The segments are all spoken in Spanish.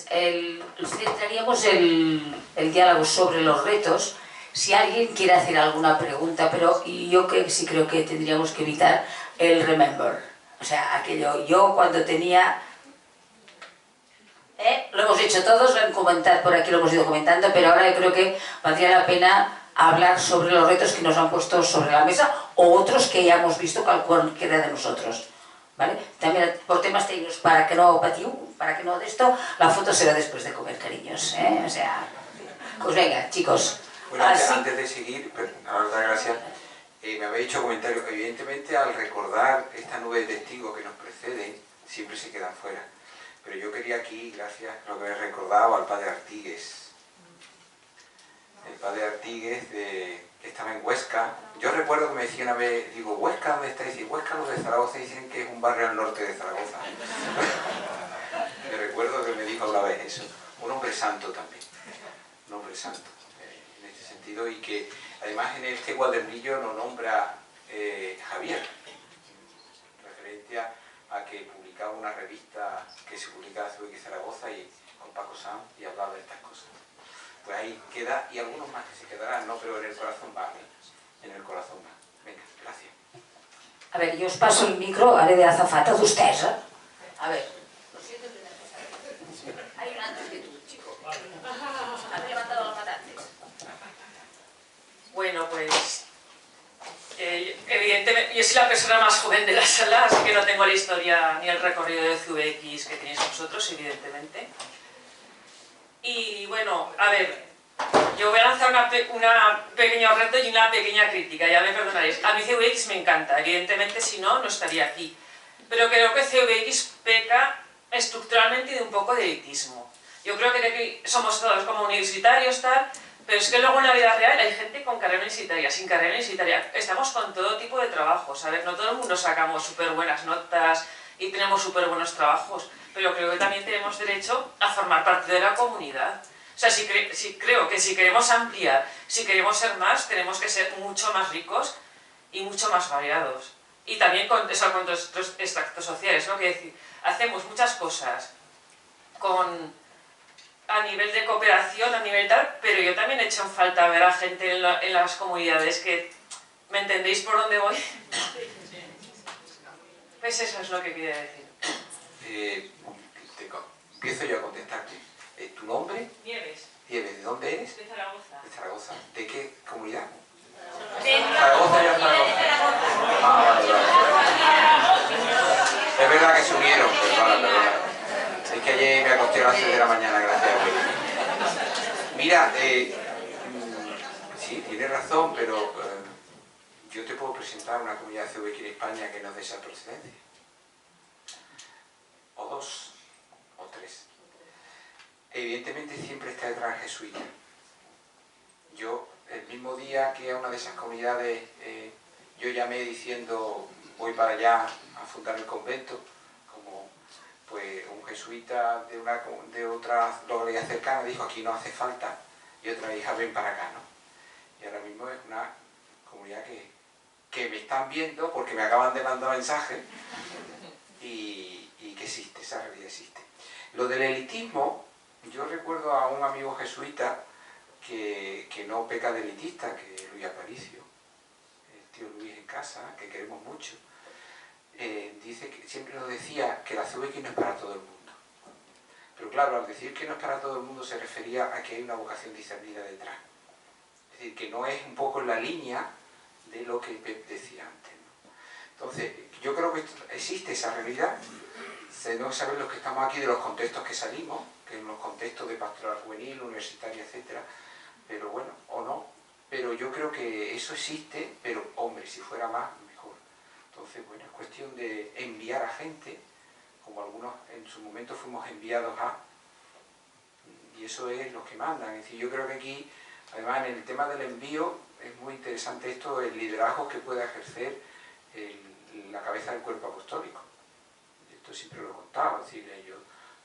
Entonces, centraríamos el diálogo sobre los retos. Si alguien quiere hacer alguna pregunta, pero yo sí creo que tendríamos que evitar el remember. O sea, aquello, yo cuando tenía... Lo hemos hecho todos, lo han comentado por aquí, lo hemos ido comentando, pero ahora yo creo que valdría la pena hablar sobre los retos que nos han puesto sobre la mesa o otros que ya hemos visto cualquiera de nosotros. ¿Vale? También por temas técnicos, para que no de esto, la foto será después de comer, cariños, ¿eh? O sea, pues venga, chicos. Bueno, antes de seguir, gracias, me habéis hecho comentarios. Evidentemente, al recordar esta nube de testigos que nos preceden, siempre se quedan fuera. Pero yo quería aquí, gracias, lo que me he recordado al padre Artigues. El padre Artigues, que estaba en Huesca. Yo recuerdo que me decía una vez, digo, ¿Huesca dónde está? Y dice, Huesca, los de Zaragoza dicen que es un barrio al norte de Zaragoza. Me recuerdo que me dijo una vez eso. Un hombre santo también. Un hombre santo, en este sentido, y que además en este cuadernillo nos nombra Javier, referente a que publicaba una revista que se publicaba en CVX Zaragoza y con Paco Sanz y hablaba de estas cosas. Pues ahí queda, y algunos más que se quedarán, ¿no? Pero en el corazón van, ¿eh? En el corazón van. Venga, gracias. A ver, yo os paso el micro, haré de azafata de ustedes, ¿eh? A ver. Lo siento, hay un antes que tú, chico. Han levantado las matantes. Bueno, pues... evidentemente, yo soy la persona más joven de la sala, así que no tengo la historia ni el recorrido de CVX que tenéis vosotros, evidentemente. Y bueno, a ver, yo voy a lanzar un pequeño reto y una pequeña crítica, ya me perdonaréis. A mí CVX me encanta, evidentemente si no, no estaría aquí. Pero creo que CVX peca estructuralmente de un poco de elitismo. Yo creo que aquí somos todos como universitarios, tal, pero es que luego en la vida real hay gente con carrera universitaria, sin carrera universitaria. Estamos con todo tipo de trabajos, a ver, no todo el mundo sacamos súper buenas notas y tenemos súper buenos trabajos, pero creo que también tenemos derecho a formar parte de la comunidad. O sea, creo que si queremos ampliar, si queremos ser más, tenemos que ser mucho más ricos y mucho más variados. Y también con nuestros extractos sociales, ¿no? Que decir, hacemos muchas cosas a nivel de cooperación, a nivel tal, pero yo también he hecho en falta ver a gente en las comunidades que... ¿Me entendéis por dónde voy? Pues eso es lo que quería decir. Empiezo yo a contestarte. ¿Tu nombre? Nieves. Nieves, ¿de dónde eres? De Zaragoza. De Zaragoza. ¿De qué comunidad? De Zaragoza ya Zaragoza. Ah, vale. Es verdad que se unieron, perdona. Es que ayer me acosté a las 6 de la mañana, gracias a Dios. Mira, sí, tienes razón, pero yo te puedo presentar una comunidad CVX en España que no es de esa procedencia. O dos, o tres. Evidentemente siempre está detrás jesuita. Yo, el mismo día que a una de esas comunidades, yo llamé diciendo, voy para allá a fundar el convento, como pues un jesuita de otra localidad cercana dijo, aquí no hace falta, y otra hija, ven para acá, ¿no? Y ahora mismo es una comunidad que me están viendo porque me acaban de mandar mensajes y que existe, esa realidad existe. Lo del elitismo, yo recuerdo a un amigo jesuita que no peca de elitista, que es Luis Aparicio, el tío Luis en casa, que queremos mucho. Dice que siempre nos decía que la CVX no es para todo el mundo. Pero claro, al decir que no es para todo el mundo se refería a que hay una vocación discernida detrás. Es decir, que no es un poco en la línea de lo que Pep decía antes, ¿no? Entonces, yo creo que existe esa realidad. Tenemos que saber los que estamos aquí de los contextos que salimos, que en los contextos de pastoral juvenil, universitaria, etcétera. Pero bueno, o no. Pero yo creo que eso existe, pero hombre, si fuera más, mejor. Entonces, bueno, es cuestión de enviar a gente, como algunos en su momento fuimos enviados a, y eso es lo que mandan. Es decir, yo creo que aquí, además en el tema del envío, es muy interesante esto, el liderazgo que pueda ejercer la cabeza del cuerpo apostólico. Esto siempre lo he contado, es decir, yo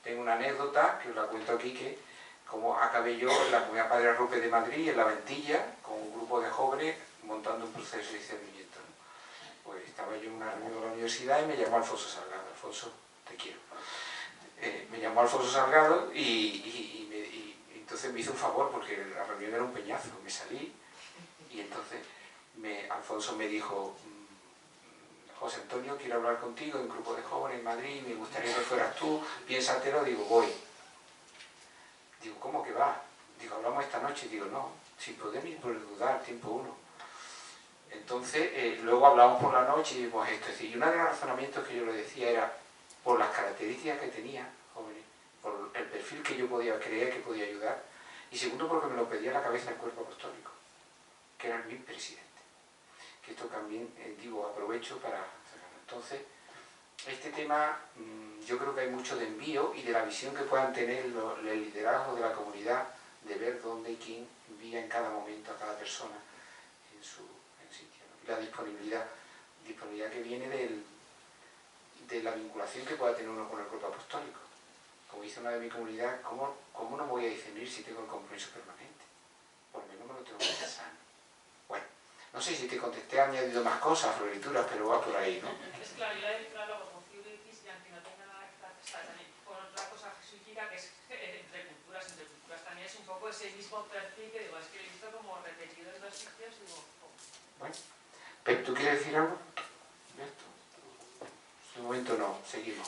tengo una anécdota que os la cuento aquí, que como acabé yo en la comunidad Padre Arrope de Madrid, en La Ventilla, con un grupo de jóvenes montando un proceso de discernimiento, ¿no? Pues estaba yo en una reunión de la universidad y me llamó Alfonso Salgado. Alfonso, te quiero. me llamó Alfonso Salgado y entonces me hizo un favor, porque la reunión era un peñazo, me salí y entonces Alfonso me dijo: José Antonio, quiero hablar contigo en un grupo de jóvenes en Madrid, me gustaría que fueras tú, piénsatelo. Digo, voy. Digo, ¿cómo que va? Digo, hablamos esta noche. Digo, no, sin poder ni por dudar, tiempo uno. Entonces, luego hablamos por la noche y vimos esto. Es decir, y uno de los razonamientos que yo le decía era, por las características que tenía, jóvenes, por el perfil que yo creía que podía ayudar, y segundo, porque me lo pedía la cabeza del cuerpo apostólico, que era mi presidente. Que esto también, digo, aprovecho para sacarlo. Entonces, este tema, yo creo que hay mucho de envío y de la visión que puedan tener el liderazgo de la comunidad, de ver dónde y quién envía en cada momento a cada persona en su sitio, ¿no? Y la disponibilidad que viene de la vinculación que pueda tener uno con el cuerpo apostólico. Como dice una de mi comunidad, ¿cómo no voy a discernir si tengo el compromiso permanente? Por lo menos me lo tengo que pensar. Bueno, no sé si te contesté, he añadido más cosas, florituras, pero va por ahí, ¿no? Es claro, yo la he claro con CUBX, y aunque no tenga nada que estar también con otra cosa jesuítica, que es entre culturas también es un poco ese mismo perfil que digo, es que he visto como repetido en dos sitios y digo, oh. Bueno, pero ¿tú quieres decir algo? ¿Esto? De momento no, seguimos.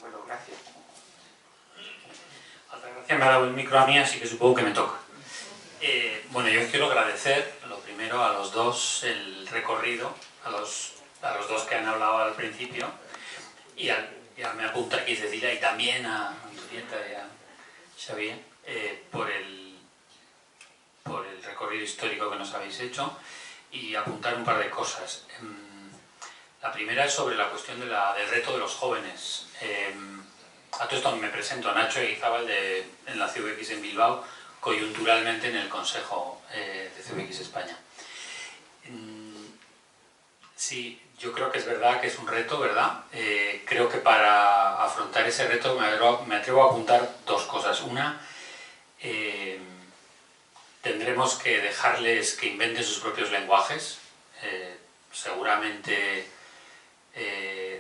Bueno, gracias. Altagracia me ha dado el micro a mí, así que supongo que me toca. Bueno, yo quiero agradecer, lo primero, a los dos el recorrido, a los dos que han hablado al principio, y ya me apunta aquí Cecilia, y también a Antonieta y a Xavier, por el recorrido histórico que nos habéis hecho, y apuntar un par de cosas. La primera es sobre la cuestión del reto de los jóvenes. A todo esto me presento, Nacho Eguizábal en la CUBX en Bilbao, coyunturalmente en el Consejo de CUBX España. Sí, yo creo que es verdad que es un reto, ¿verdad? Creo que para afrontar ese reto me atrevo a apuntar dos cosas. Una, tendremos que dejarles que inventen sus propios lenguajes. Seguramente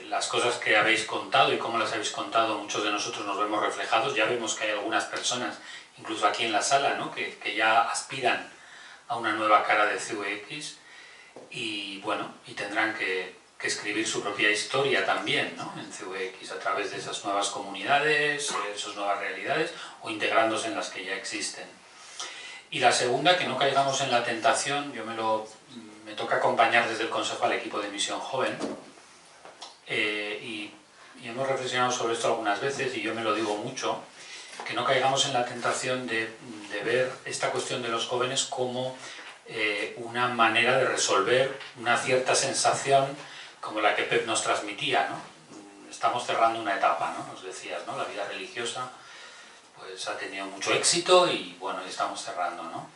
las cosas que habéis contado y cómo las habéis contado, muchos de nosotros nos vemos reflejados. Ya vemos que hay algunas personas, incluso aquí en la sala, ¿no? que ya aspiran a una nueva cara de CUBX y bueno, y tendrán que escribir su propia historia también, ¿no? En CUBX, a través de esas nuevas comunidades, esas nuevas realidades, o integrándose en las que ya existen. Y la segunda, que no caigamos en la tentación. Me toca acompañar desde el Consejo al equipo de Misión Joven, y hemos reflexionado sobre esto algunas veces, y yo me lo digo mucho, que no caigamos en la tentación de ver esta cuestión de los jóvenes como una manera de resolver una cierta sensación como la que Pep nos transmitía, ¿no? Estamos cerrando una etapa, ¿no? Nos decías, ¿no? La vida religiosa pues ha tenido mucho éxito y bueno, estamos cerrando, ¿no?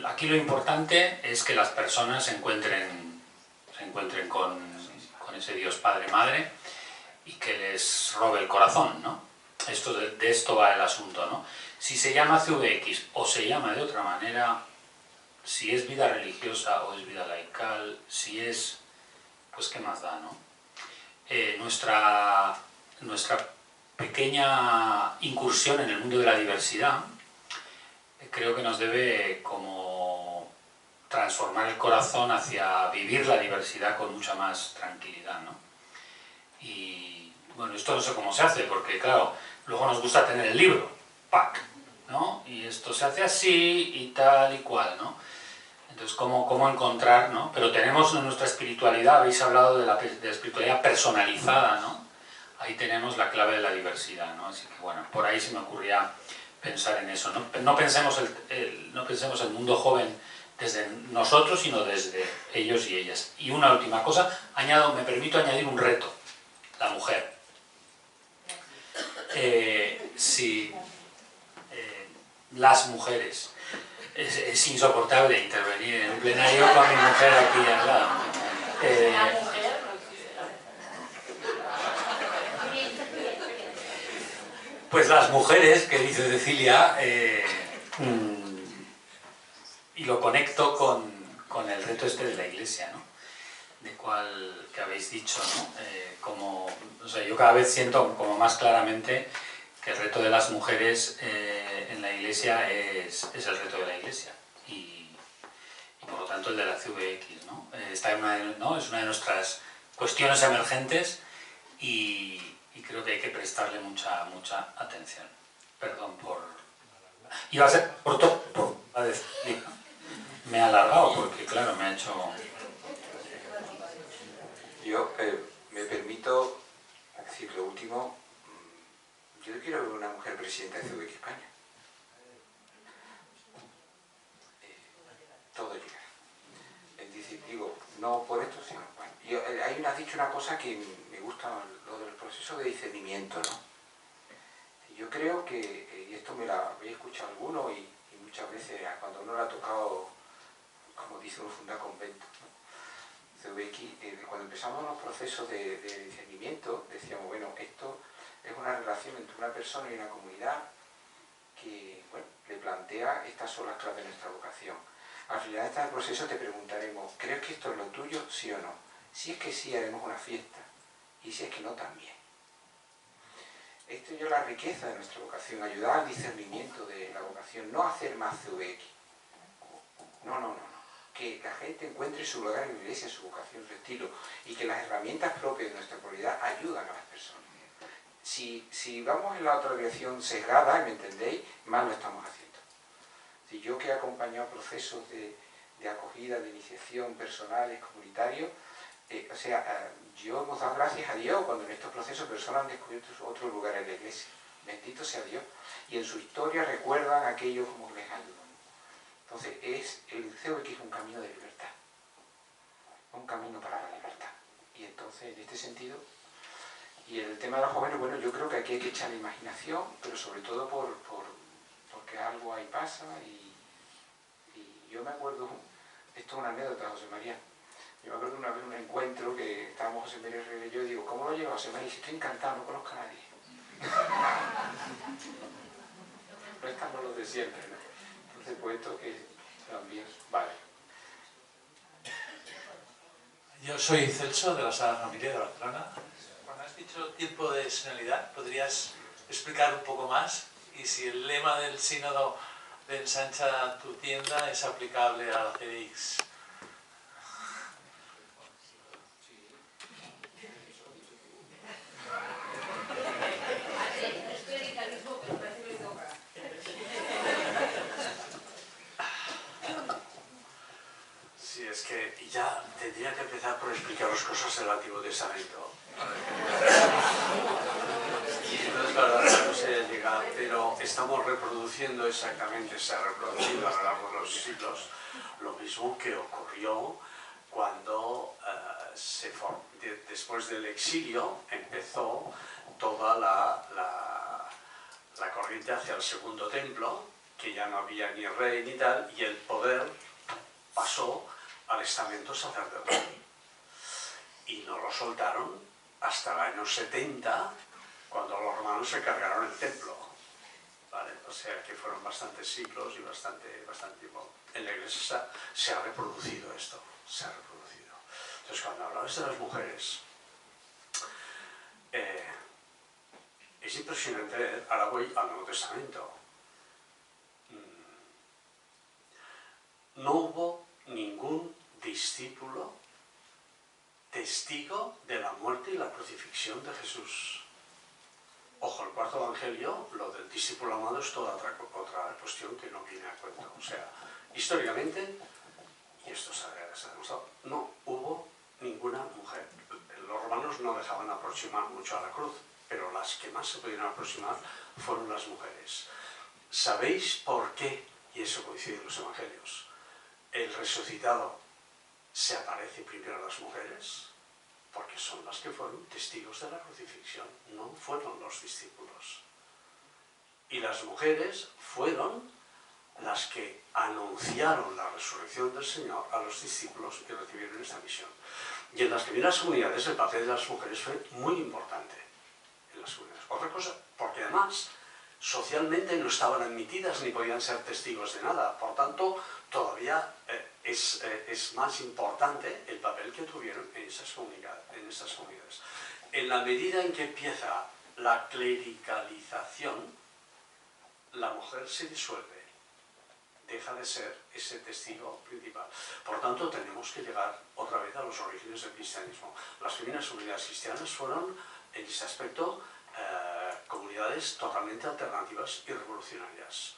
Aquí lo importante es que las personas se encuentren con ese Dios Padre Madre y que les robe el corazón, ¿no? De esto va el asunto, ¿no? Si se llama CUBX o se llama de otra manera, si es vida religiosa o es vida laical, si es... pues qué más da, ¿no? Nuestra pequeña incursión en el mundo de la diversidad creo que nos debe como transformar el corazón hacia vivir la diversidad con mucha más tranquilidad, ¿no? Y bueno, esto no sé cómo se hace, porque claro, luego nos gusta tener el libro, ¡pac!, ¿no? Y esto se hace así y tal y cual, ¿no? Entonces, ¿cómo encontrar, ¿no? Pero tenemos en nuestra espiritualidad, habéis hablado de la espiritualidad personalizada, ¿no? Ahí tenemos la clave de la diversidad, ¿no? Así que bueno, por ahí se me ocurría pensar en eso, ¿no? No pensemos el mundo joven desde nosotros, sino desde ellos y ellas. Y una última cosa, me permito añadir un reto: la mujer. Las mujeres. Es insoportable intervenir en un plenario con mi mujer aquí al lado. Pues las mujeres, que dice Cecilia, y lo conecto con el reto este de la Iglesia, ¿no? cuál que habéis dicho, ¿no? O sea, yo cada vez siento como más claramente que el reto de las mujeres en la Iglesia es el reto de la Iglesia y por lo tanto el de la CVX, ¿no? ¿no? Es una de nuestras cuestiones emergentes y creo que hay que prestarle mucha atención. Perdón por... Iba a ser por todo, me he alargado porque claro, me ha hecho... Yo me permito decir lo último. Yo quiero ver una mujer presidenta de CVX España. Todo llega. Es decir, digo, no por esto, sino... Bueno, has dicho una cosa que me gusta, lo del proceso de discernimiento, ¿no? Yo creo que, y esto me la habéis escuchado alguno y muchas veces cuando uno lo ha tocado, como dice uno, funda convento, ¿no? Cuando empezamos los procesos de discernimiento, decíamos, bueno, esto es una relación entre una persona y una comunidad que, bueno, le plantea estas son las claves de nuestra vocación. Al final de este proceso te preguntaremos, ¿crees que esto es lo tuyo, sí o no? Si es que sí, haremos una fiesta, y si es que no, también. Esto es la riqueza de nuestra vocación, ayudar al discernimiento de la vocación, no hacer más CVX. No. Que la gente encuentre su lugar en la Iglesia, su vocación, su estilo, y que las herramientas propias de nuestra comunidad ayudan a las personas. Si vamos en la otra dirección sesgada, ¿me entendéis? Mal lo estamos haciendo. Si yo que he acompañado procesos de acogida, de iniciación personales, comunitarios, yo hemos dado gracias a Dios cuando en estos procesos personas han descubierto otro lugar en la Iglesia. Bendito sea Dios. Y en su historia recuerdan aquello como que les ayudó. Entonces, el CVX es un camino de libertad, un camino para la libertad. Y entonces, en este sentido, y el tema de los jóvenes, bueno, yo creo que aquí hay que echar la imaginación, pero sobre todo porque algo ahí pasa. Y yo me acuerdo, esto es una anécdota, José María, yo me acuerdo una vez un encuentro que estábamos José María y yo, digo, ¿cómo lo lleva José María? Y dice, estoy encantado, no conozco a nadie. No estamos los de siempre, ¿no? Entonces, pues esto que también, vale. Yo soy Celso, de la Sala Familia de Barcelona. Cuando has dicho tiempo de senilidad, ¿podrías explicar un poco más? Y si el lema del sínodo de ensancha tu tienda es aplicable a la CVX. Sí, es que ya tendría que empezar por explicaros cosas del Antiguo Testamento. Entonces, claro, no sé llegar, pero estamos reproduciendo exactamente, se ha reproducido a lo largo de los siglos, lo mismo que ocurrió cuando después del exilio empezó toda la corriente hacia el segundo templo, que ya no había ni rey ni tal, y el poder pasó al estamento sacerdotal. Y no lo soltaron hasta el año 70, cuando los romanos se cargaron el templo. ¿Vale? O sea que fueron bastantes siglos y bastante tiempo. En la Iglesia se ha reproducido esto, se ha reproducido. Entonces, cuando hablabas de las mujeres, es impresionante leer, ahora voy al Nuevo Testamento. No hubo ningún discípulo testigo de la muerte y la crucifixión de Jesús. Ojo, el cuarto evangelio, lo del discípulo amado es toda otra cuestión que no viene a cuento. O sea, históricamente, y esto se ha demostrado, no hubo ninguna mujer. Los romanos no dejaban aproximar mucho a la cruz, pero las que más se pudieron aproximar fueron las mujeres. ¿Sabéis por qué? Y eso coincide en los evangelios. El resucitado se aparece primero a las mujeres, porque son las que fueron testigos de la crucifixión, no fueron los discípulos. Y las mujeres fueron las que anunciaron la resurrección del Señor a los discípulos que recibieron esta misión. Y en las primeras comunidades el papel de las mujeres fue muy importante. En las comunidades. Otra cosa, porque además socialmente no estaban admitidas ni podían ser testigos de nada. Por tanto, todavía es más importante el papel que tuvieron en estas comunidades. En la medida en que empieza la clericalización, la mujer se disuelve, deja de ser ese testigo principal. Por tanto, tenemos que llegar otra vez a los orígenes del cristianismo. Las primeras comunidades cristianas fueron, en este aspecto, comunidades totalmente alternativas y revolucionarias.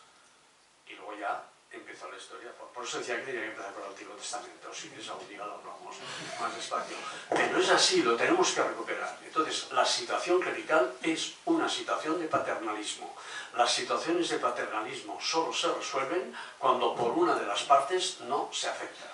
Y luego ya empezó la historia. Por eso decía que tenía que empezar por el Antiguo Testamento. Si quieres algún día lo hablamos más despacio. Pero es así, lo tenemos que recuperar. Entonces, la situación clerical es una situación de paternalismo. Las situaciones de paternalismo solo se resuelven cuando por una de las partes no se afecta.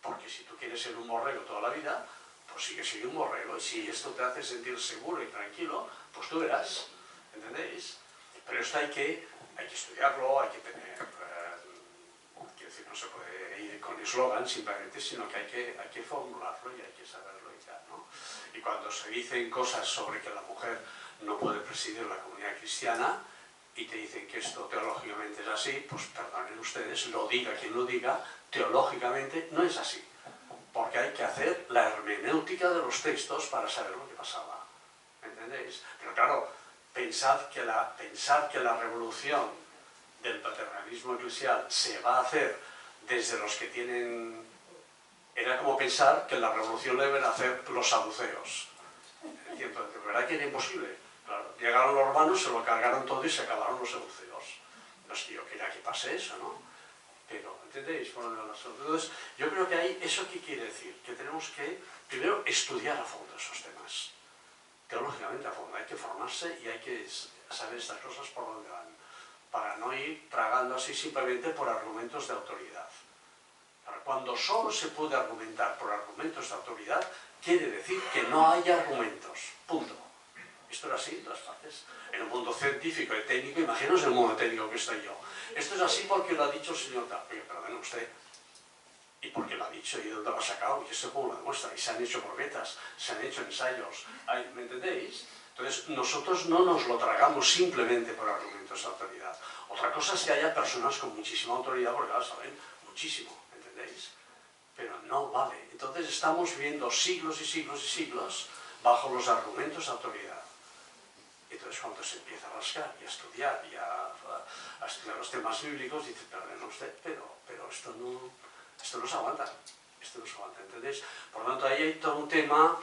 Porque si tú quieres ser un borrego toda la vida, pues sigue siendo un borrego. Y si esto te hace sentir seguro y tranquilo, pues tú verás. ¿Entendéis? Pero esto hay que estudiarlo, hay que tener... quiero decir, no se puede ir con eslogan simplemente, sino que hay que formularlo y hay que saberlo y tal, ¿no? Y cuando se dicen cosas sobre que la mujer no puede presidir la comunidad cristiana y te dicen que esto teológicamente es así, pues perdonen ustedes, lo diga quien lo diga, teológicamente no es así. Porque hay que hacer la hermenéutica de los textos para saber lo que pasaba. ¿Entendéis? Pero claro, pensar que la revolución del paternalismo eclesial se va a hacer desde los que tienen... Era como pensar que la revolución la deben hacer los saduceos. ¿De verdad que era imposible? Claro, llegaron los romanos, se lo cargaron todo y se acabaron los saduceos. No es que yo quería que pase eso, ¿no? Pero, ¿entendéis? Entonces, yo creo que hay... ¿Eso qué quiere decir? Que tenemos que, primero, estudiar a fondo esos temas. Teológicamente a fondo. Hay que formarse y hay que saber estas cosas por dónde van. Para no ir tragando así simplemente por argumentos de autoridad. Cuando solo se puede argumentar por argumentos de autoridad, quiere decir que no hay argumentos. Punto. Esto era así en todas partes. En el mundo científico y técnico, imaginaos el mundo técnico que estoy yo. Esto es así porque lo ha dicho el señor tal. Oye, perdone usted. ¿Y por qué lo ha dicho? ¿Y de dónde lo ha sacado? ¿Y eso cómo lo demuestra? Y se han hecho probetas, se han hecho ensayos. ¿Me entendéis? Entonces, nosotros no nos lo tragamos simplemente por argumentos de autoridad. Otra cosa es que haya personas con muchísima autoridad, porque ahora saben muchísimo, ¿entendéis? Pero no vale. Entonces estamos viviendo siglos y siglos y siglos bajo los argumentos de autoridad. Entonces cuando se empieza a rascar y a estudiar y a estudiar los temas bíblicos, dice, perdón usted, pero esto no se aguanta. Esto no se aguanta, ¿entendéis? Por lo tanto, ahí hay todo un tema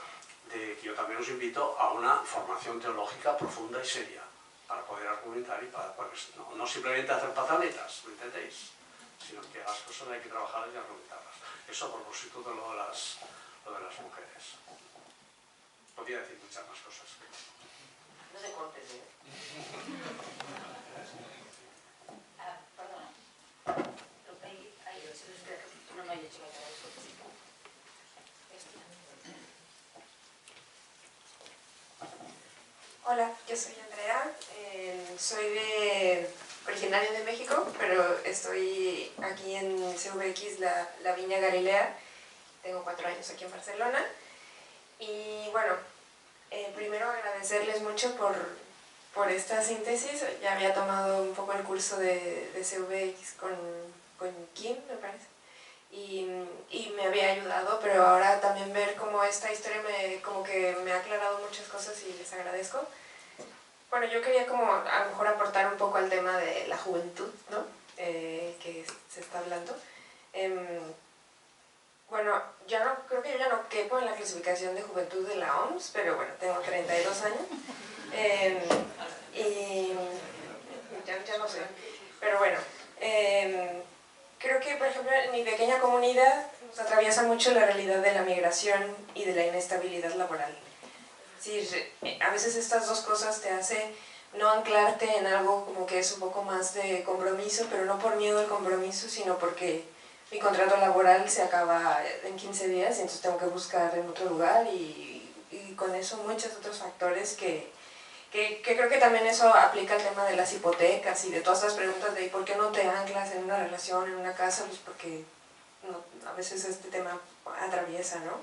de que yo también os invito a una formación teológica profunda y seria para poder argumentar y para no simplemente hacer pataletas, ¿me entendéis? Sino que las cosas hay que trabajarlas y argumentarlas. Eso a propósito de lo de las mujeres. Podría decir muchas más cosas. No te cortes, ¿eh? Perdona. No, yo he hecho la cara de eso. Hola, yo soy Andrea, soy originaria de México, pero estoy aquí en CVX, la Viña Galilea. Tengo 4 años aquí en Barcelona. Y bueno, primero agradecerles mucho por esta síntesis. Ya había tomado un poco el curso de CVX con Kim, me parece. Y me había ayudado, pero ahora también ver cómo esta historia como que me ha aclarado muchas cosas y les agradezco. Bueno, yo quería como a lo mejor aportar un poco al tema de la juventud, ¿no? Que se está hablando. Bueno, creo que yo ya no quepo en la clasificación de juventud de la OMS, pero bueno, tengo 32 años. Y ya no sé, pero bueno. Creo que, por ejemplo, en mi pequeña comunidad nos atraviesa mucho la realidad de la migración y de la inestabilidad laboral. Es decir, a veces estas dos cosas te hacen no anclarte en algo como que es un poco más de compromiso, pero no por miedo al compromiso, sino porque mi contrato laboral se acaba en 15 días y entonces tengo que buscar en otro lugar y con eso muchos otros factores que creo que también eso aplica al tema de las hipotecas y de todas estas preguntas de ¿por qué no te anclas en una relación, en una casa? Pues porque a veces este tema atraviesa, ¿no?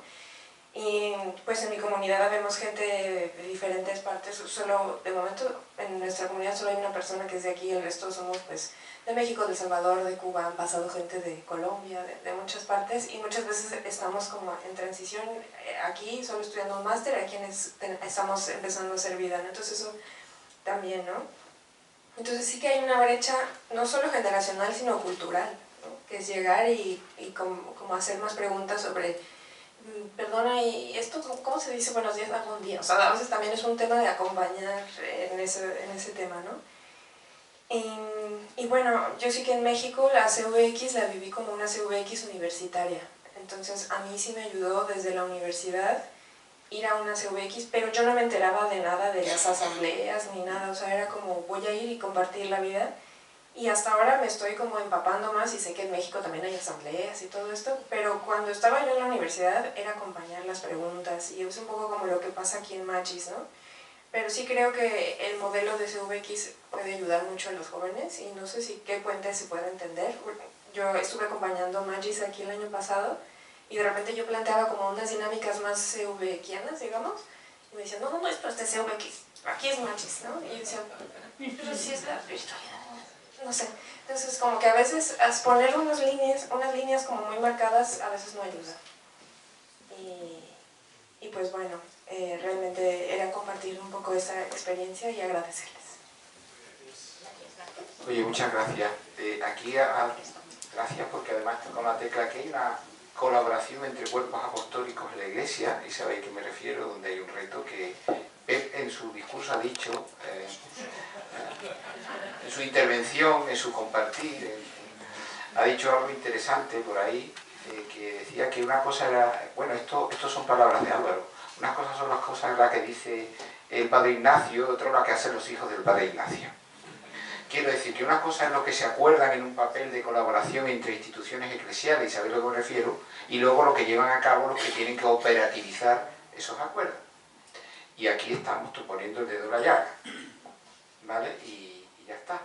Y pues en mi comunidad vemos gente de diferentes partes, solo de momento en nuestra comunidad solo hay una persona que es de aquí, el resto somos pues de México, de El Salvador, de Cuba, han pasado gente de Colombia, de muchas partes, y muchas veces estamos como en transición, aquí solo estudiando un máster, a quienes estamos empezando a hacer vida, ¿no? Entonces eso también, ¿no? Entonces sí que hay una brecha no solo generacional sino cultural, ¿no? Que es llegar y como hacer más preguntas sobre perdona, ¿y esto cómo se dice buenos días, algún día? O sea, a veces también es un tema de acompañar en ese tema, ¿no? Y bueno, yo sí que en México la CVX la viví como una CVX universitaria. Entonces a mí sí me ayudó desde la universidad ir a una CVX, pero yo no me enteraba de nada de las asambleas ni nada. O sea, era como voy a ir y compartir la vida. Y hasta ahora me estoy como empapando más y sé que en México también hay asambleas y todo esto, pero cuando estaba yo en la universidad era acompañar las preguntas y es un poco como lo que pasa aquí en Machis, ¿no? Pero sí creo que el modelo de CVX puede ayudar mucho a los jóvenes y no sé si qué puente se puede entender. Yo estuve acompañando Machis aquí el año pasado y de repente yo planteaba como unas dinámicas más CVXianas, digamos, y me decían, no, esto es CVX, aquí es Machis, ¿no? Y yo decía, pero sí es la virtualidad. No sé, entonces como que a veces poner unas líneas como muy marcadas a veces no ayuda. Y pues bueno, realmente era compartir un poco esa experiencia y agradecerles. Oye, muchas gracias. Gracias porque además con la tecla que hay una colaboración entre cuerpos apostólicos en la Iglesia, y sabéis a qué me refiero, donde hay un reto que Pep en su discurso ha dicho, en su intervención, en su compartir, ha dicho algo interesante por ahí, que decía que una cosa era, bueno, esto son palabras de Álvaro, unas cosas son las cosas las que dice el Padre Ignacio, otra la que hacen los hijos del Padre Ignacio. Quiero decir que una cosa es lo que se acuerdan en un papel de colaboración entre instituciones eclesiales, y sabéis a lo que me refiero, y luego lo que llevan a cabo los que tienen que operativizar esos acuerdos. Y aquí estamos tú poniendo el dedo en la llaga, ¿vale? Y ya está.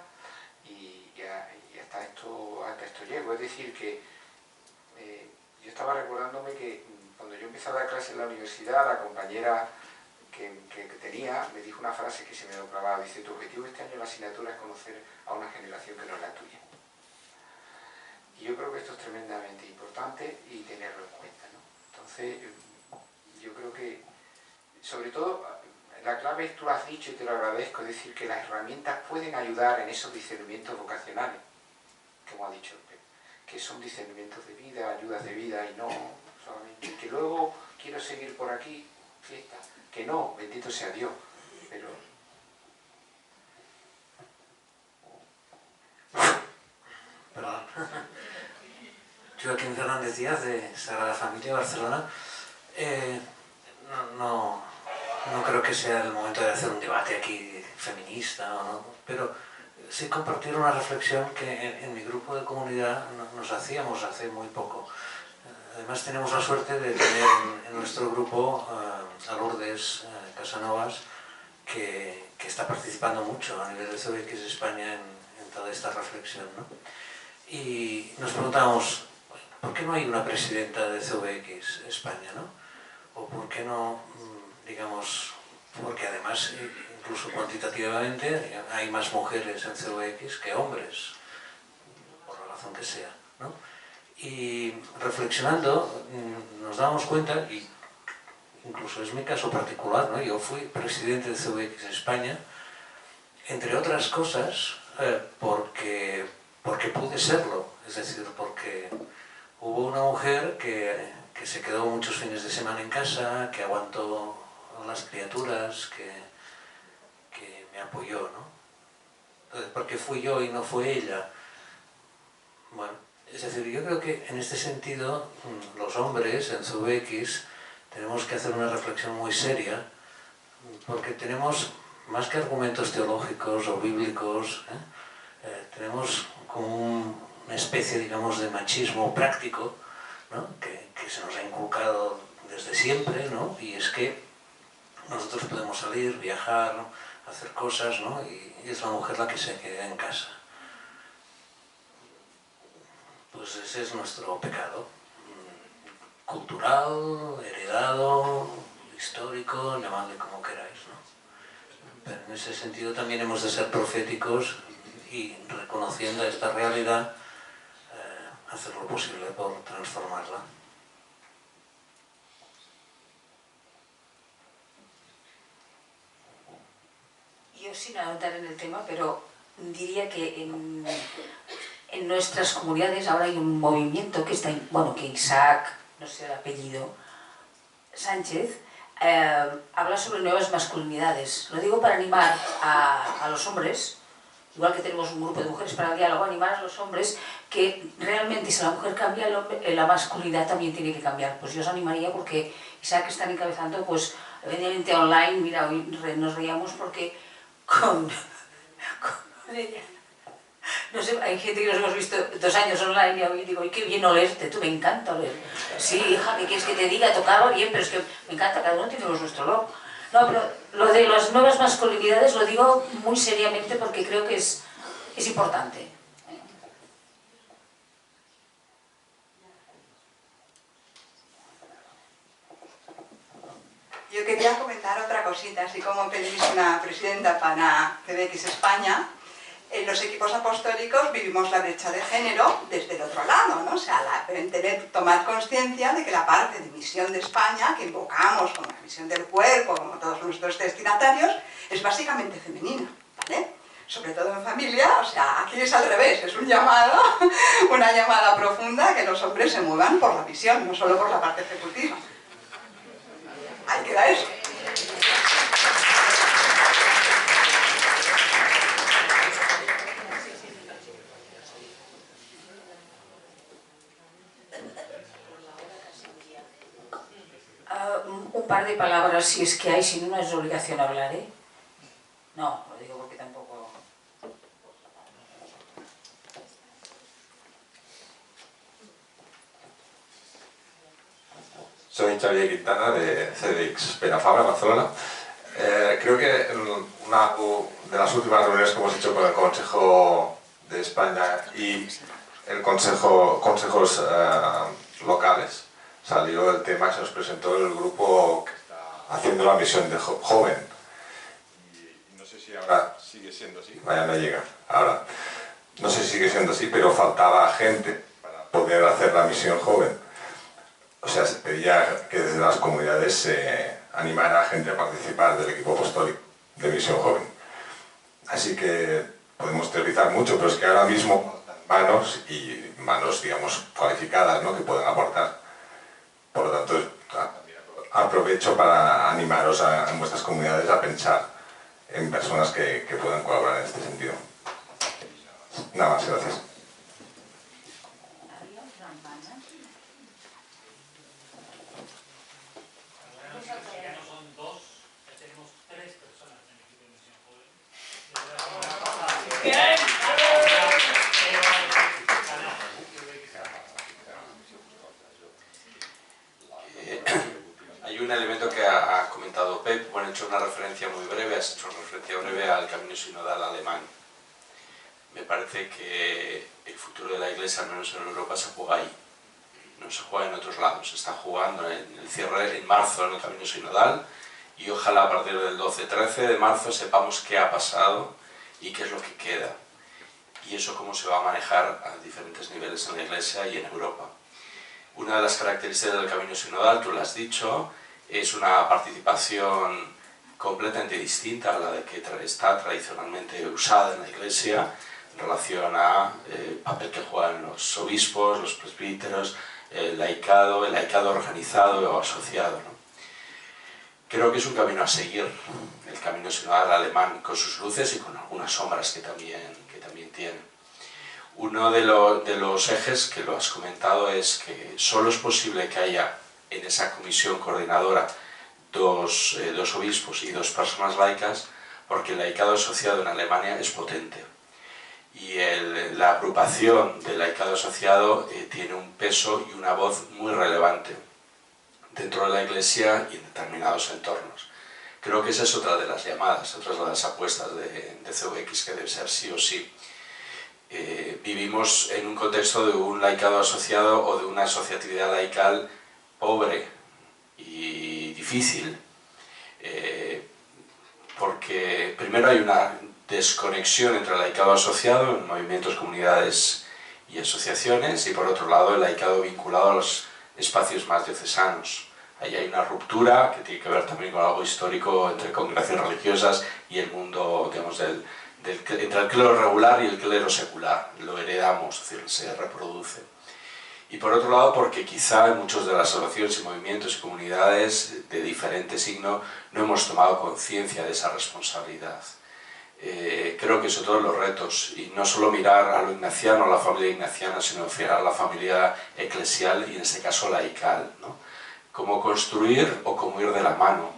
Y hasta esto llego. Es decir, que yo estaba recordándome que cuando yo empecé a dar clases en la universidad, la compañera que tenía me dijo una frase que se me quedó clavada. Dice, tu objetivo este año en la asignatura es conocer a una generación que no es la tuya. Y yo creo que esto es tremendamente importante y tenerlo en cuenta, ¿no? Entonces, yo creo que, sobre todo, la clave es, tú lo has dicho y te lo agradezco, es decir, que las herramientas pueden ayudar en esos discernimientos vocacionales, como ha dicho Pep, que son discernimientos de vida, ayudas de vida y no solamente que luego quiero seguir por aquí, fiesta, que no, bendito sea Dios, pero... Perdón. Joaquín Fernández Díaz, de Sagrada Familia, Barcelona. No creo que sea el momento de hacer un debate aquí feminista o no, pero sí compartir una reflexión que en mi grupo de comunidad nos hacíamos hace muy poco. Además tenemos la suerte de tener en nuestro grupo a Lourdes Casanovas, que está participando mucho a nivel de CVX España en toda esta reflexión, ¿no? Y nos preguntamos, ¿por qué no hay una presidenta de CVX España, ¿no? O por qué no, digamos, porque además incluso cuantitativamente hay más mujeres en CVX que hombres, por la razón que sea, ¿no? Y reflexionando nos damos cuenta, y incluso es mi caso particular, ¿no? Yo fui presidente de CVX España, entre otras cosas, porque pude serlo, es decir, porque hubo una mujer que se quedó muchos fines de semana en casa, que aguantó a las criaturas, que me apoyó, ¿no? Entonces, ¿por qué fui yo y no fue ella? Bueno, es decir, yo creo que en este sentido los hombres en CVX tenemos que hacer una reflexión muy seria, porque tenemos, más que argumentos teológicos o bíblicos, tenemos como una especie, digamos, de machismo práctico, ¿no? que se nos ha inculcado desde siempre, ¿no? Y es que nosotros podemos salir, viajar, hacer cosas, ¿no? Y es la mujer la que se queda en casa. Pues ese es nuestro pecado. cultural, heredado, histórico, llamadle como queráis, ¿no? Pero en ese sentido también hemos de ser proféticos y, reconociendo esta realidad, hacer lo posible por transformarla. Yo sin anotar en el tema, pero diría que en nuestras comunidades ahora hay un movimiento que está, bueno, que Isaac, no sé el apellido, Sánchez, habla sobre nuevas masculinidades. Lo digo para animar a los hombres, igual que tenemos un grupo de mujeres para el diálogo, animar a los hombres que realmente si la mujer cambia, la masculinidad también tiene que cambiar. Pues yo os animaría porque Isaac están encabezando, pues, evidentemente online, mira, hoy nos reíamos porque con ella. No sé, hay gente que nos hemos visto 2 años online y hoy digo, ¡ay, qué bien olerte! Tú, me encanta oler. Sí, hija, ¿qué quieres que te diga? Tocaba bien, pero es que me encanta, cada uno tenemos nuestro olor. No, pero lo de las nuevas masculinidades lo digo muy seriamente porque creo que es importante. Yo quería comentar otra cosita, así como pedís una presidenta para CBX España. En los equipos apostólicos vivimos la brecha de género desde el otro lado, ¿no? O sea, tomar conciencia de que la parte de misión de España, que invocamos como la misión del cuerpo, como todos nuestros destinatarios, es básicamente femenina, ¿vale? Sobre todo en familia, o sea, aquí es al revés, es un llamado, una llamada profunda a que los hombres se muevan por la misión, no solo por la parte ejecutiva. Ahí queda eso. Un par de palabras, si es que hay, si no es obligación hablar, ¿eh? No, lo digo porque tampoco... Soy Xavier Quintana de CDX Penafabra, Barcelona. Creo que una de las últimas reuniones que hemos hecho con el Consejo de España y el consejos locales salió el tema que se nos presentó el grupo que está haciendo la misión de joven. Y no sé si ahora sigue siendo así, vaya, no llega ahora. No sé si sigue siendo así, pero faltaba gente para poder hacer la misión joven. O sea, se pedía que desde las comunidades se animara a gente a participar del equipo apostólico de misión joven. Así que podemos teorizar mucho, pero es que ahora mismo manos y manos, digamos, cualificadas, ¿no?, que pueden aportar. Por lo tanto, aprovecho para animaros en vuestras comunidades a pensar en personas que puedan colaborar en este sentido. Nada más, gracias. Hay un elemento que ha comentado Pep, bueno, he hecho una referencia muy breve, has hecho una referencia breve al camino sinodal alemán. Me parece que el futuro de la Iglesia, al menos en Europa, se juega ahí, no se juega en otros lados, se está jugando en el cierre en marzo en el camino sinodal y ojalá a partir del 12-13 de marzo sepamos qué ha pasado y qué es lo que queda y eso cómo se va a manejar a diferentes niveles en la Iglesia y en Europa. Una de las características del camino sinodal, tú lo has dicho, es una participación completamente distinta a la de que está tradicionalmente usada en la Iglesia en relación al papel que juegan los obispos, los presbíteros, el laicado organizado o asociado, ¿no? Creo que es un camino a seguir, el camino sinodal alemán, con sus luces y con algunas sombras que también tiene. Uno de los ejes que lo has comentado es que solo es posible que haya en esa comisión coordinadora dos obispos y 2 personas laicas porque el laicado asociado en Alemania es potente y la agrupación del laicado asociado tiene un peso y una voz muy relevante dentro de la Iglesia y en determinados entornos. Creo que esa es otra de las llamadas, otra de las apuestas de CVX que debe ser sí o sí. Vivimos en un contexto de un laicado asociado o de una asociatividad laical pobre y difícil, porque primero hay una desconexión entre el laicado asociado en movimientos, comunidades y asociaciones, y por otro lado el laicado vinculado a los espacios más diocesanos. Ahí hay una ruptura que tiene que ver también con algo histórico entre congregaciones religiosas y el mundo, digamos, entre el clero regular y el clero secular. Lo heredamos, es decir, se reproduce. Y por otro lado, porque quizá en muchos de las asociaciones y movimientos y comunidades de diferente signo no hemos tomado conciencia de esa responsabilidad. Creo que sobre todo los retos, y no solo mirar a lo ignaciano, a la familia ignaciana, sino mirar a la familia eclesial y en este caso laical, ¿no? Cómo construir o cómo ir de la mano.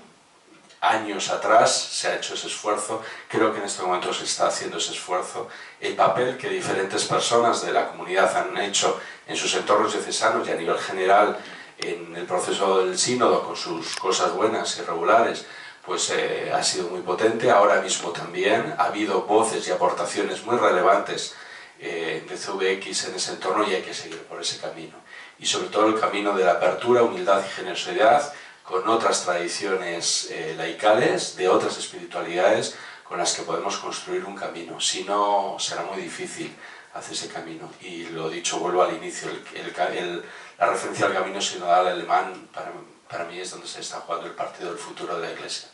Años atrás se ha hecho ese esfuerzo, creo que en este momento se está haciendo ese esfuerzo. El papel que diferentes personas de la comunidad han hecho en sus entornos diocesanos y a nivel general en el proceso del sínodo, con sus cosas buenas y regulares, pues ha sido muy potente. Ahora mismo también ha habido voces y aportaciones muy relevantes de CVX en ese entorno y hay que seguir por ese camino. Y sobre todo el camino de la apertura, humildad y generosidad con otras tradiciones laicales, de otras espiritualidades con las que podemos construir un camino. Si no, será muy difícil hacer ese camino. Y lo dicho, vuelvo al inicio, la referencia al camino sinodal alemán para mí es donde se está jugando el partido del futuro de la Iglesia.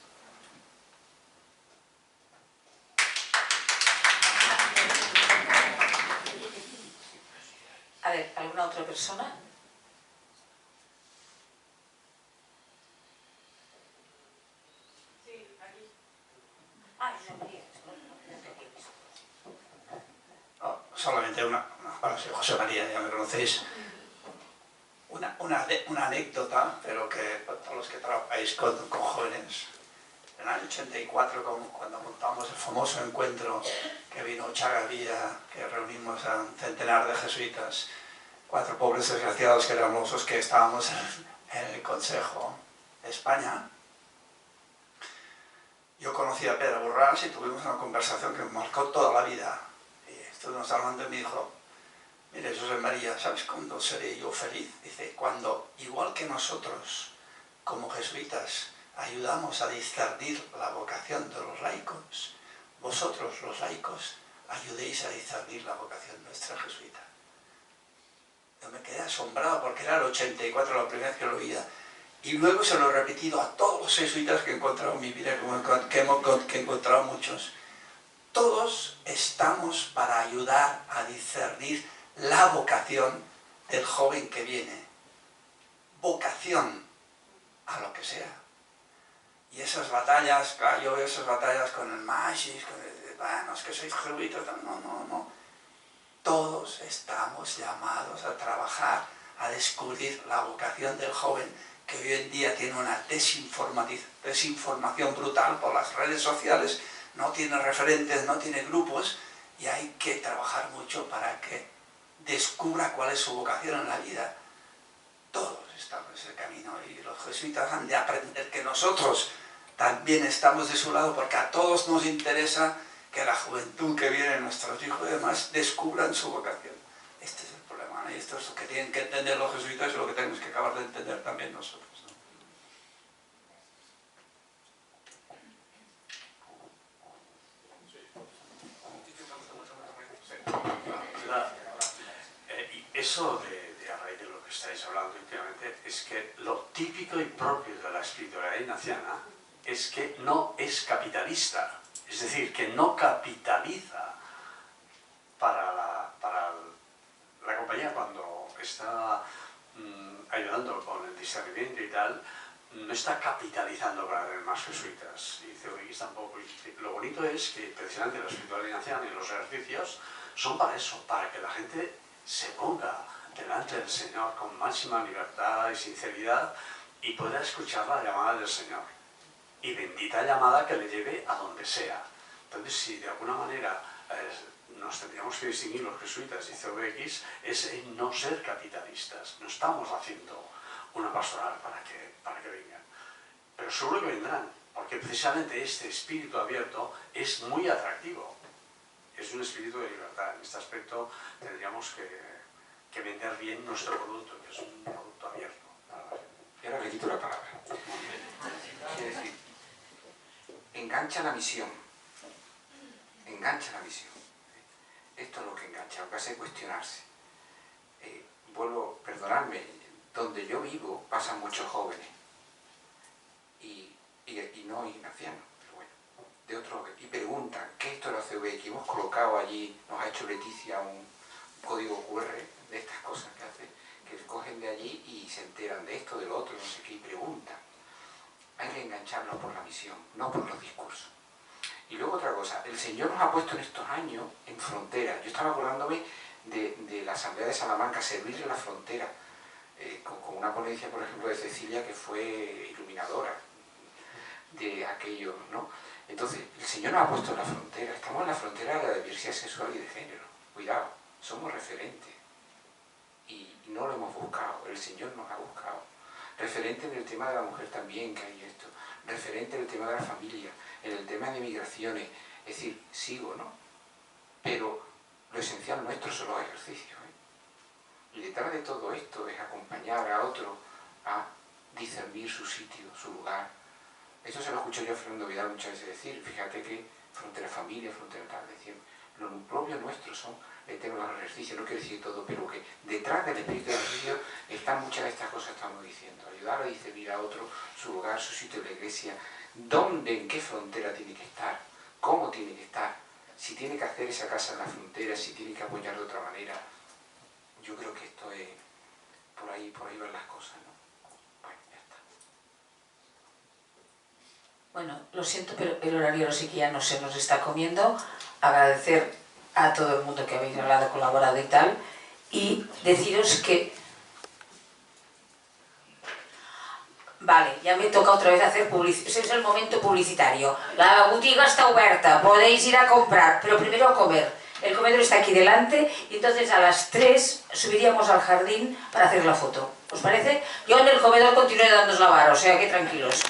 A ver, ¿alguna otra persona? Sí, aquí. Solamente bueno, soy José María, ya me conocéis, una anécdota, pero que todos los que trabajáis con jóvenes, en el año 84, cuando montamos el famoso encuentro que vino Chaga Villa, que reunimos a un centenar de jesuitas, 4 pobres desgraciados que éramos los que estábamos en el Consejo de España. Yo conocí a Pedro Borrás y tuvimos una conversación que me marcó toda la vida. Y estuvimos hablando y me dijo: mire, José María, ¿sabes cuándo seré yo feliz? Dice, cuando, igual que nosotros, como jesuitas, ayudamos a discernir la vocación de los laicos, vosotros, los laicos, ayudéis a discernir la vocación nuestra jesuita. Yo me quedé asombrado porque era el 84 la primera vez que lo oía. Y luego se lo he repetido a todos los jesuitas que he encontrado en mi vida, que he encontrado muchos. Todos estamos para ayudar a discernir la vocación del joven que viene. Vocación a lo que sea. Y esas batallas, claro, yo veo esas batallas con el machis, con el, bueno, es que sois jesuitas, no. Todos estamos llamados a trabajar, a descubrir la vocación del joven, que hoy en día tiene una desinformación brutal por las redes sociales, no tiene referentes, no tiene grupos, y hay que trabajar mucho para que descubra cuál es su vocación en la vida. Todos estamos en ese camino y los jesuitas han de aprender que nosotros también estamos de su lado, porque a todos nos interesa que la juventud que viene, nuestros hijos y demás, descubran su vocación. Este es el problema, ¿no? Y esto es lo que tienen que entender los jesuitas y lo que tenemos que acabar de entender también nosotros, ¿no? Y eso de a raíz de lo que estáis hablando últimamente, es que lo típico y propio de la espiritualidad ignaciana es que no es capitalista, es decir, que no capitaliza para la compañía cuando está ayudando con el discernimiento y tal, no está capitalizando para tener más jesuitas, y CVX tampoco. Y lo bonito es que precisamente la espiritualidad ignaciana y los ejercicios son para eso, para que la gente se ponga delante del Señor con máxima libertad y sinceridad y pueda escuchar la llamada del Señor. Y bendita llamada que le lleve a donde sea. Entonces, si de alguna manera nos tendríamos que distinguir los jesuitas y CVX, es en no ser capitalistas. No estamos haciendo una pastoral para que vengan. Pero seguro que vendrán, porque precisamente este espíritu abierto es muy atractivo. Es un espíritu de libertad. En este aspecto tendríamos que vender bien nuestro producto, que es un producto abierto para la gente. Y ahora le quito la palabra. Quiere decir, engancha la misión. Engancha la misión. Esto es lo que engancha, lo que hace cuestionarse. Vuelvo, perdonadme, donde yo vivo pasan muchos jóvenes. Y no ignacianos, pero bueno, de otros, y preguntan, ¿qué es esto de la CVX? Hemos colocado allí, nos ha hecho Leticia un código QR de estas cosas que hace, que cogen de allí y se enteran de esto, de lo otro, no sé qué, y preguntan. Hay que engancharlos por la misión, no por los discursos. Y luego otra cosa, el Señor nos ha puesto en estos años en frontera. Yo estaba acordándome de la Asamblea de Salamanca, servirle a la frontera, con una ponencia, por ejemplo, de Cecilia, que fue iluminadora de aquello, ¿no? Entonces, el Señor nos ha puesto en la frontera, estamos en la frontera de la diversidad sexual y de género. Cuidado, somos referentes. Y no lo hemos buscado, el Señor nos ha buscado. Referente en el tema de la mujer también, que hay esto. Referente en el tema de la familia, en el tema de migraciones. Es decir, sigo, ¿no? Pero lo esencial nuestro son los ejercicios, ¿eh? Y detrás de todo esto es acompañar a otro a discernir su sitio, su lugar. Esto se lo escucho yo a Fernando Vidal muchas veces decir, fíjate que frontera familia, frontera tal, decir, lo propio nuestro son el tema de los ejercicios, no quiero decir todo, pero que detrás del espíritu del ejercicio están muchas de estas cosas que estamos diciendo, ayudar a discernir a otro su lugar, su sitio en la iglesia, dónde, en qué frontera tiene que estar, cómo tiene que estar, si tiene que hacer esa casa en la frontera, si tiene que apoyar de otra manera. Yo creo que esto es, por ahí van las cosas, ¿no? Bueno, ya está. Bueno, lo siento, pero el horario sí que ya no se nos está comiendo. Agradecer a todo el mundo que habéis hablado, colaborado y tal, y deciros que... Vale, ya me toca otra vez hacer publicidad. Ese es el momento publicitario. La botiga está oberta, podéis ir a comprar, pero primero a comer. El comedor está aquí delante y entonces a las 3 subiríamos al jardín para hacer la foto. ¿Os parece? Yo en el comedor continuaré dándoos la vara, o sea que tranquilos.